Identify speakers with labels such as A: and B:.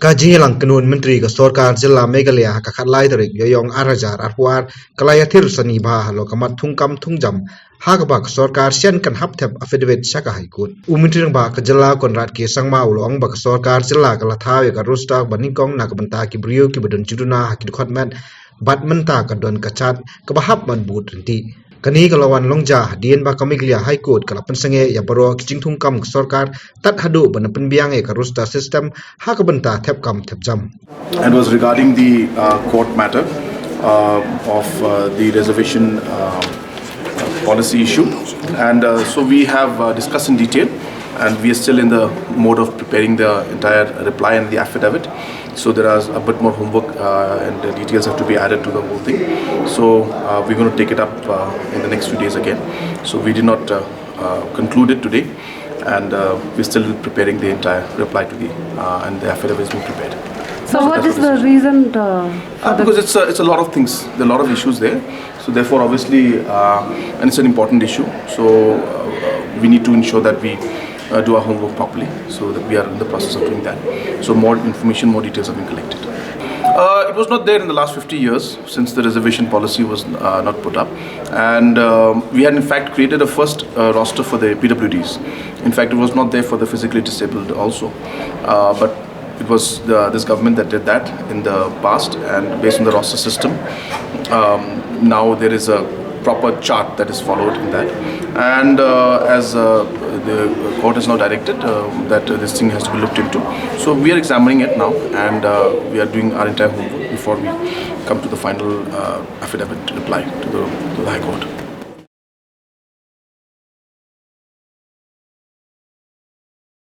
A: Kaji lang kanun menteri ke Sorkar Jylla Meghalaya ka khatlai tarik yoyong arajar arpuar kala Ïathir sani ba halo kamat thungkam thungjam hagbak Sorkar sian kan hapthep affidavit saka haikut umenteri ba ka Jylla konrat ke sangma ulong ba Sorkar Jylla kala thawe ka rosta baningkong nak banta ki brio ki badon juduna ki khotmet bat menta ka don kachat ka bahap man but rinti kani kalawan longja dien ba kamiglia high court kala pensenge ya baro kijing thungkam Sorkar tat hadu ban pynbiang e ka rosta system ha ka banta thep kam thep jam.
B: And was regarding the court matter of the reservation policy issue, and so we have discussed in detail, and we are still in the mode of preparing the entire reply and the affidavit. So there is a bit more homework and the details have to be added to the whole thing. So we're going to take it up in the next few days again. So we did not conclude it today, and we're still preparing the entire reply to the and the affidavit is being prepared.
C: So what is the reason
B: because it's a lot of things, there are a lot of issues there. So therefore, obviously, and it's an important issue. So we need to ensure that we do our homework properly. So that we are in the process of doing that. So more information, more details have been collected. It was not there in the last 50 years since the reservation policy was not put up, and we had in fact created a first roster for the PWDs. In fact, it was not there for the physically disabled also, but it was this government that did that in the past, and based on the roster system, now there is a proper chart that is followed in that, and as the court has now directed that this thing has to be looked into. So we are examining it now, and we are doing our entire homework before we come to the final affidavit reply to the High Court.